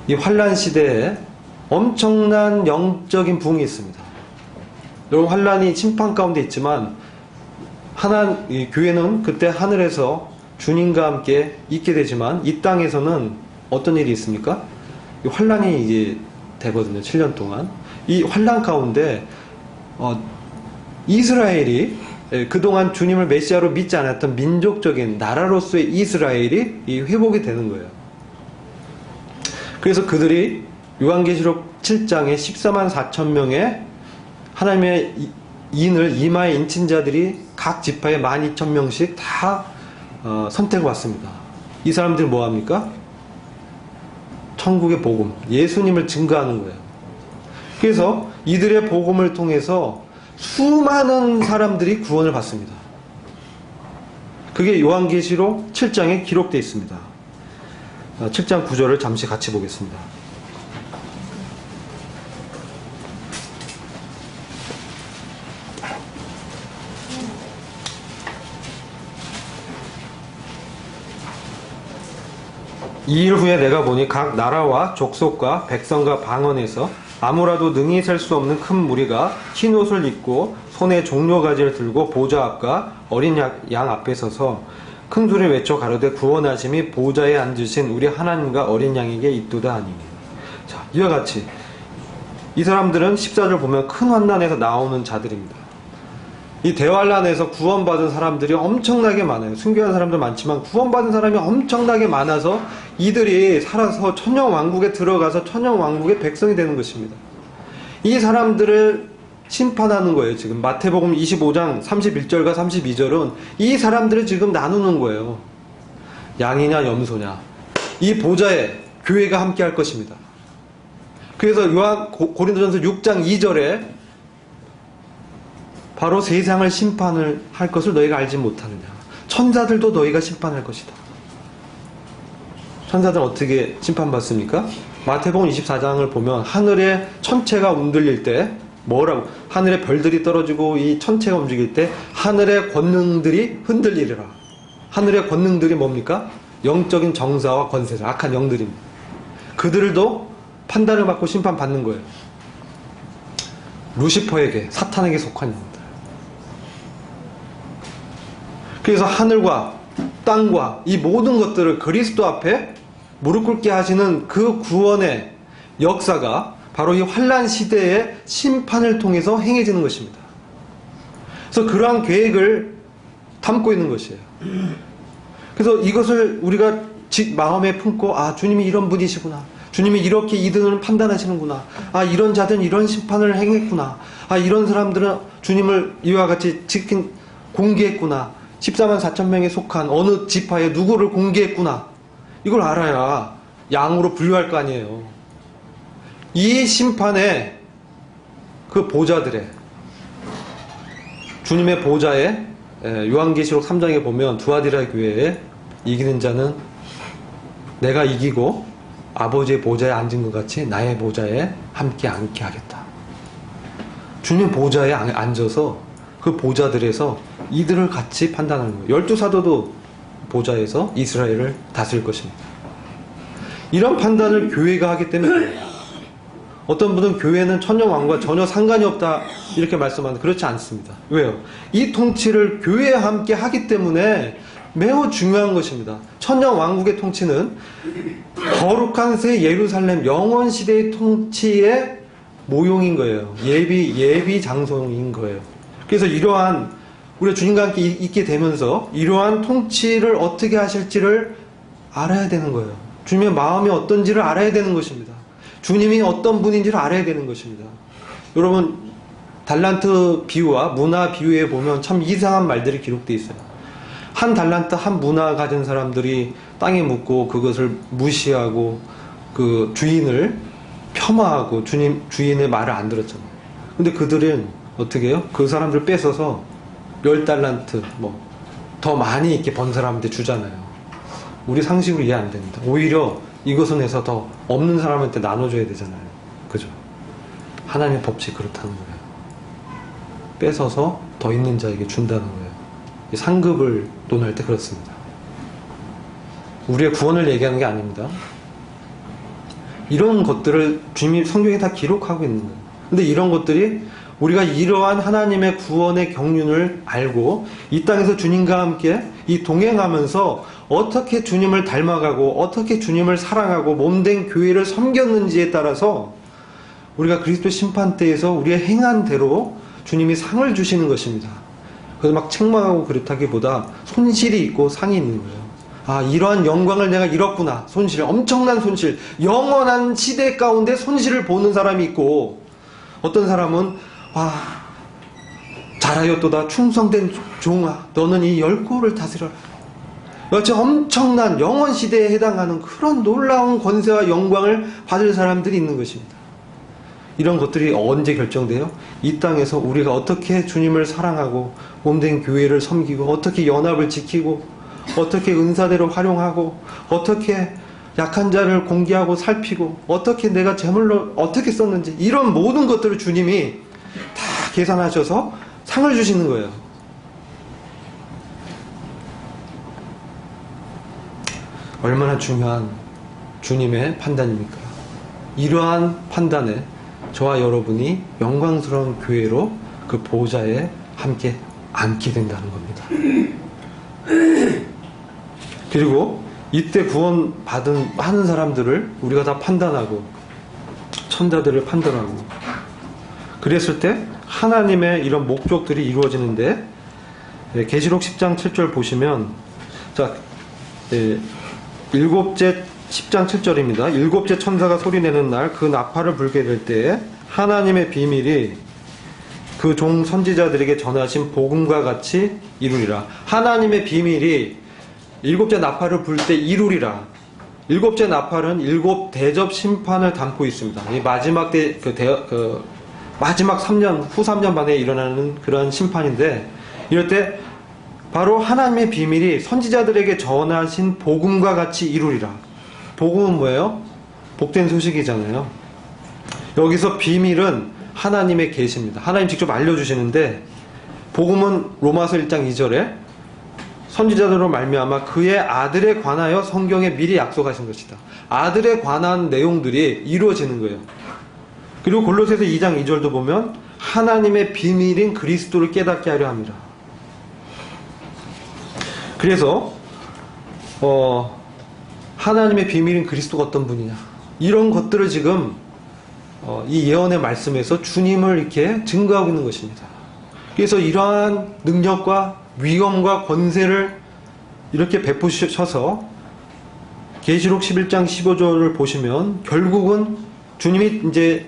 이 환란 시대에 엄청난 영적인 부흥이 있습니다. 여러분, 환란이 심판 가운데 있지만 이 교회는 그때 하늘에서 주님과 함께 있게 되지만 이 땅에서는 어떤 일이 있습니까? 이 환란이 이제 되거든요. 7년 동안. 이 환란 가운데 이스라엘이 그동안 주님을 메시아로 믿지 않았던 민족적인 나라로서의 이스라엘이 이 회복이 되는 거예요. 그래서 그들이 요한계시록 7장에 14만 4천 명의 하나님의 인을 이마에 인친 자들이 각 지파에 12,000명씩 다 선택을 왔습니다. 이 사람들이 뭐합니까? 천국의 복음, 예수님을 증거하는 거예요. 그래서 이들의 복음을 통해서 수많은 사람들이 구원을 받습니다. 그게 요한계시록 7장에 기록되어 있습니다. 7장 9절을 잠시 같이 보겠습니다. 이 일 후에 내가 보니 각 나라와 족속과 백성과 방언에서 아무라도 능히 셀 수 없는 큰 무리가 흰 옷을 입고 손에 종려가지를 들고 보좌 앞과 어린 양 앞에 서서 큰 소리를 외쳐 가로되 구원하심이 보좌에 앉으신 우리 하나님과 어린 양에게 있도다 하니니. 자, 이와 같이 이 사람들은 14절 보면 큰 환난에서 나오는 자들입니다. 이 대환란에서 구원받은 사람들이 엄청나게 많아요. 순교한 사람도 많지만 구원받은 사람이 엄청나게 많아서 이들이 살아서 천년왕국에 들어가서 천년왕국의 백성이 되는 것입니다. 이 사람들을 심판하는 거예요. 지금 마태복음 25장 31절과 32절은 이 사람들을 지금 나누는 거예요. 양이냐 염소냐. 이 보좌에 교회가 함께 할 것입니다. 그래서 고린도전서 6장 2절에 바로 세상을 심판을 할 것을 너희가 알지 못하느냐. 천사들도 너희가 심판할 것이다. 천사들은 어떻게 심판받습니까? 마태복음 24장을 보면 하늘의 천체가 움들릴 때 뭐라고? 하늘의 별들이 떨어지고 이 천체가 움직일 때 하늘의 권능들이 흔들리리라. 하늘의 권능들이 뭡니까? 영적인 정사와 권세자, 악한 영들입니다. 그들도 판단을 받고 심판받는 거예요. 루시퍼에게, 사탄에게 속한 영들. 그래서 하늘과 땅과 이 모든 것들을 그리스도 앞에 무릎 꿇게 하시는 그 구원의 역사가 바로 이 환란 시대의 심판을 통해서 행해지는 것입니다. 그래서 그러한 계획을 담고 있는 것이에요. 그래서 이것을 우리가 마음에 품고 주님이 이런 분이시구나. 주님이 이렇게 이들을 판단하시는구나. 이런 자들은 이런 심판을 행했구나. 이런 사람들은 주님을 이와 같이 공개했구나. 14만 4천 명에 속한 어느 지파에 누구를 공개했구나. 이걸 알아야 양으로 분류할 거 아니에요. 이 심판에 그 보좌들의 주님의 보좌에 요한계시록 3장에 보면 두아디라 교회에 이기는 자는 내가 이기고 아버지의 보좌에 앉은 것 같이 나의 보좌에 함께 앉게 하겠다. 주님 보좌에 앉아서 그 보좌들에서 이들을 같이 판단하는 거예요. 12사도도 보좌에서 이스라엘을 다스릴 것입니다. 이런 판단을 교회가 하기 때문에 어떤 분은 교회는 천년왕국과 전혀 상관이 없다 이렇게 말씀하는데 그렇지 않습니다. 왜요? 이 통치를 교회와 함께 하기 때문에 매우 중요한 것입니다. 천년왕국의 통치는 거룩한 새 예루살렘 영원시대의 통치의 모용인 거예요. 예비 장소인 거예요. 그래서 이러한 우리가 주님과 함께 있게 되면서 이러한 통치를 어떻게 하실지를 알아야 되는 거예요. 주님의 마음이 어떤지를 알아야 되는 것입니다. 주님이 어떤 분인지를 알아야 되는 것입니다. 여러분, 달란트 비유와 문화 비유에 보면 참 이상한 말들이 기록되어 있어요. 한 달란트 한 문화 가진 사람들이 땅에 묻고 그것을 무시하고 그 주인을 폄하하고 주인의 말을 안 들었잖아요. 근데 그들은 어떻게 해요? 그 사람들 뺏어서 10달란트 더 많이 이렇게 번 사람한테 주잖아요. 우리 상식으로 이해 안 됩니다. 오히려 이것은 해서 더 없는 사람한테 나눠줘야 되잖아요. 그죠? 하나님의 법칙이 그렇다는 거예요. 뺏어서 더 있는 자에게 준다는 거예요. 상급을 논할 때 그렇습니다. 우리의 구원을 얘기하는 게 아닙니다. 이런 것들을 주님이 성경에 다 기록하고 있는 거예요. 근데 이런 것들이 우리가 이러한 하나님의 구원의 경륜을 알고 이 땅에서 주님과 함께 이 동행하면서 어떻게 주님을 닮아가고 어떻게 주님을 사랑하고 몸된 교회를 섬겼는지에 따라서 우리가 그리스도 심판대에서 우리의 행한 대로 주님이 상을 주시는 것입니다. 그래서 막 책망하고 그렇다기보다 손실이 있고 상이 있는 거예요. 아, 이러한 영광을 내가 잃었구나. 손실, 엄청난 손실, 영원한 시대 가운데 손실을 보는 사람이 있고, 어떤 사람은 잘하였도다 충성된 종아, 너는 이 10고를 다스려라. 어째 엄청난 영원 시대에 해당하는 그런 놀라운 권세와 영광을 받을 사람들이 있는 것입니다. 이런 것들이 언제 결정돼요? 이 땅에서 우리가 어떻게 주님을 사랑하고 몸된 교회를 섬기고 어떻게 연합을 지키고 어떻게 은사대로 활용하고 어떻게 약한 자를 공개하고 살피고 어떻게 내가 재물로 어떻게 썼는지 이런 모든 것들을 주님이 다 계산하셔서 상을 주시는 거예요. 얼마나 중요한 주님의 판단입니까? 이러한 판단에 저와 여러분이 영광스러운 교회로 그 보호자에 함께 앉게 된다는 겁니다. 그리고 이때 구원받은 많은 사람들을 우리가 다 판단하고 천자들을 판단하고 그랬을 때 하나님의 이런 목적들이 이루어지는데 계시록 10장 7절 보시면 일곱째 10장 7절입니다. 일곱째 천사가 소리내는 날 그 나팔을 불게 될 때에 하나님의 비밀이 그 종 선지자들에게 전하신 복음과 같이 이루리라. 하나님의 비밀이 일곱째 나팔을 불 때 이루리라. 일곱째 나팔은 일곱 대접 심판을 담고 있습니다. 이 마지막 마지막 3년, 후 3년 만에 일어나는 그런 심판인데, 이럴 때 바로 하나님의 비밀이 선지자들에게 전하신 복음과 같이 이루리라. 복음은 뭐예요? 복된 소식이잖아요. 여기서 비밀은 하나님의 계시입니다. 하나님 직접 알려주시는데, 복음은 로마서 1장 2절에 선지자들로 말미암아 그의 아들에 관하여 성경에 미리 약속하신 것이다. 아들에 관한 내용들이 이루어지는 거예요. 그리고 골로새서 2장 2절도 보면 하나님의 비밀인 그리스도를 깨닫게 하려 합니다. 그래서 하나님의 비밀인 그리스도가 어떤 분이냐, 이런 것들을 지금 이 예언의 말씀에서 주님을 이렇게 증거하고 있는 것입니다. 그래서 이러한 능력과 위엄과 권세를 이렇게 베푸셔서 계시록 11장 15절을 보시면 결국은 주님이 이제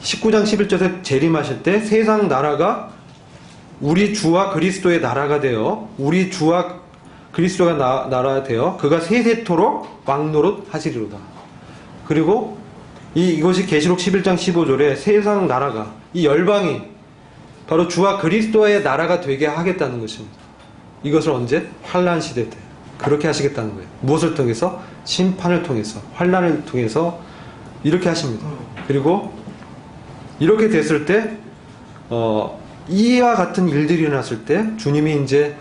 19장 11절에 재림하실 때 세상 나라가 우리 주와 그리스도의 나라가 되어 우리 주와 그리스도가 나라가 되어 그가 세세토록 왕노릇 하시리로다. 그리고 이것이 계시록 11장 15절에 세상 나라가 이 열방이 바로 주와 그리스도의 나라가 되게 하겠다는 것입니다. 이것을 언제? 환난 시대 때 그렇게 하시겠다는 거예요. 무엇을 통해서? 심판을 통해서, 환난을 통해서 이렇게 하십니다. 그리고 이렇게 됐을 때 이와 같은 일들이 일어났을 때 주님이 이제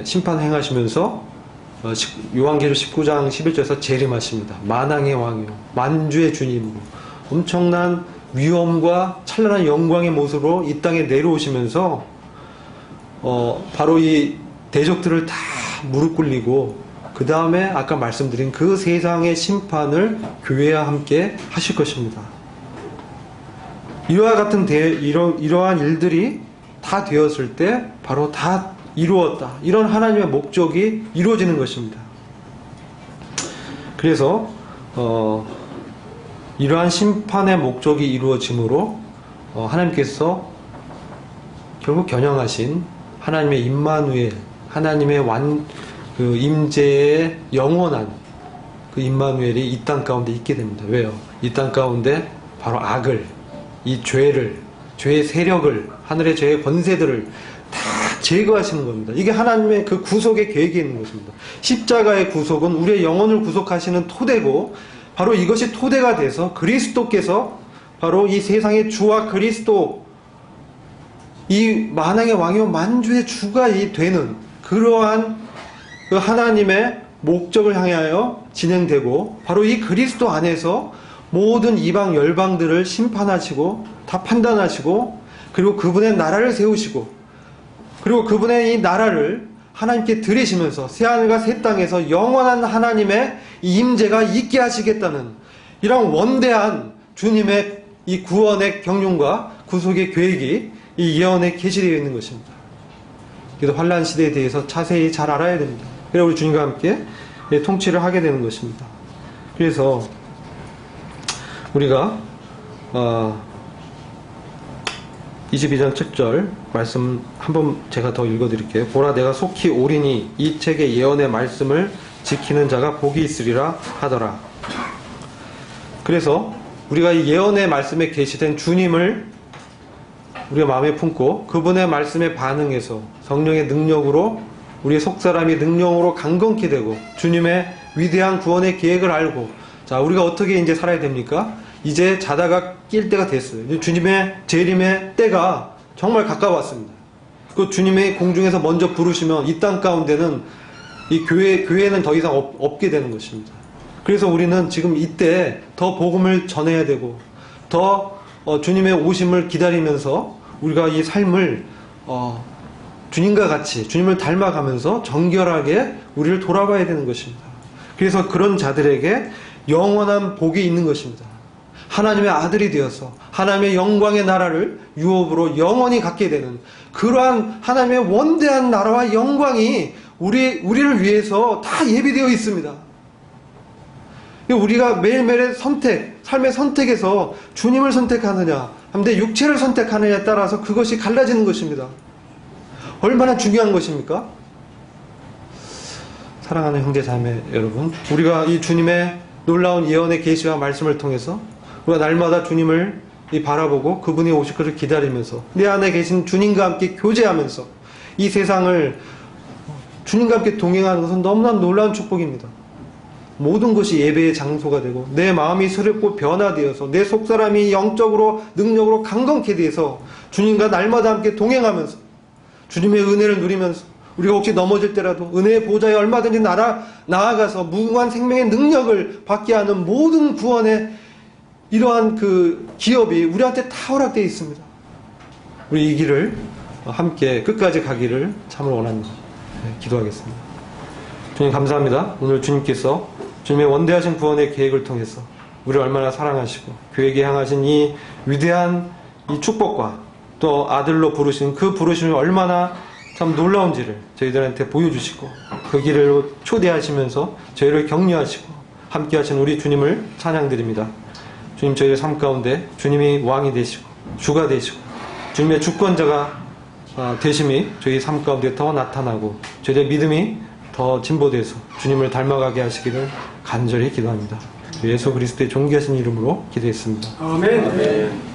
심판 행하시면서 요한계시록 19장 11절에서 재림하십니다. 만왕의 왕이요 만주의 주님으로 엄청난 위엄과 찬란한 영광의 모습으로 이 땅에 내려오시면서 바로 이 대적들을 다 무릎 ቁ리고 그 다음에 아까 말씀드린 그 세상의 심판을 교회와 함께 하실 것입니다. 이와 같은 이러한 일들이 다 되었을 때 바로 다 이루었다. 이런 하나님의 목적이 이루어지는 것입니다. 그래서 이러한 심판의 목적이 이루어짐으로 하나님께서 결국 겨냥하신 하나님의 임마누엘, 하나님의 임재의 영원한 그 임마누엘이 이 땅 가운데 있게 됩니다. 왜요? 이 땅 가운데 바로 악을, 이 죄를 죄의 세력을, 하늘의 죄의 권세들을 다 제거하시는 겁니다. 이게 하나님의 그 구속의 계획이 있는 것입니다. 십자가의 구속은 우리의 영혼을 구속하시는 토대고, 바로 이것이 토대가 돼서 그리스도께서 바로 이 세상의 주와 그리스도, 이 만왕의 왕이요 만주의 주가 되는 그러한 그 하나님의 목적을 향하여 진행되고, 바로 이 그리스도 안에서 모든 이방 열방들을 심판하시고 다 판단하시고, 그리고 그분의 나라를 세우시고, 그리고 그분의 이 나라를 하나님께 드리시면서 새하늘과 새 땅에서 영원한 하나님의 이 임재가 있게 하시겠다는 이런 원대한 주님의 이 구원의 경륜과 구속의 계획이 이 예언에 계시되어 있는 것입니다. 그래서 환난 시대에 대해서 자세히 잘 알아야 됩니다. 그래야 우리 주님과 함께 통치를 하게 되는 것입니다. 그래서 우리가 22장 7절 말씀 한번 제가 더 읽어드릴게요. 보라, 내가 속히 오리니 이 책의 예언의 말씀을 지키는 자가 복이 있으리라 하더라. 그래서 우리가 이 예언의 말씀에 계시된 주님을 우리가 마음에 품고 그분의 말씀에 반응해서 성령의 능력으로, 우리의 속사람이 능력으로 강건케 되고 주님의 위대한 구원의 계획을 알고, 자, 우리가 어떻게 이제 살아야 됩니까? 이제 자다가 낄 때가 됐어요. 이제 주님의 재림의 때가 정말 가까웠습니다. 그 주님의 공중에서 먼저 부르시면 이 땅 가운데는 이 교회는 더 이상 없게 되는 것입니다. 그래서 우리는 지금 이때 더 복음을 전해야 되고, 더 주님의 오심을 기다리면서 우리가 이 삶을 주님과 같이 주님을 닮아가면서 정결하게 우리를 돌아봐야 되는 것입니다. 그래서 그런 자들에게 영원한 복이 있는 것입니다. 하나님의 아들이 되어서 하나님의 영광의 나라를 유업으로 영원히 갖게 되는 그러한 하나님의 원대한 나라와 영광이 우리를 위해서 다 예비되어 있습니다. 우리가 매일매일의 선택, 삶의 선택에서 주님을 선택하느냐, 내 육체를 선택하느냐에 따라서 그것이 갈라지는 것입니다. 얼마나 중요한 것입니까? 사랑하는 형제 자매 여러분, 우리가 이 주님의 놀라운 예언의 계시와 말씀을 통해서 우리가 날마다 주님을 바라보고 그분이 오실 것을 기다리면서 내 안에 계신 주님과 함께 교제하면서 이 세상을 주님과 함께 동행하는 것은 너무나 놀라운 축복입니다. 모든 것이 예배의 장소가 되고 내 마음이 새롭고 변화되어서 내 속사람이 영적으로 능력으로 강건케 되어서 주님과 날마다 함께 동행하면서 주님의 은혜를 누리면서 우리가 혹시 넘어질 때라도 은혜의 보좌에 얼마든지 나아가서 무궁한 생명의 능력을 받게 하는 모든 구원의 이러한 그 기업이 우리한테 다 허락되어 있습니다. 우리 이 길을 함께 끝까지 가기를 참으로 원합니다. 기도하겠습니다. 주님 감사합니다. 오늘 주님께서 주님의 원대하신 구원의 계획을 통해서 우리를 얼마나 사랑하시고 교회에 향하신 이 위대한 이 축복과 또 아들로 부르신 그 부르심이 얼마나 참 놀라운지를 저희들한테 보여주시고 그 길을 초대하시면서 저희를 격려하시고 함께 하신 우리 주님을 찬양드립니다. 주님, 저희의 삶 가운데 주님이 왕이 되시고 주가 되시고 주님의 주권자가 되심이 저희 삶 가운데 더 나타나고 저희의 믿음이 더 진보돼서 주님을 닮아가게 하시기를 간절히 기도합니다. 예수 그리스도의 존귀하신 이름으로 기도했습니다. 아멘.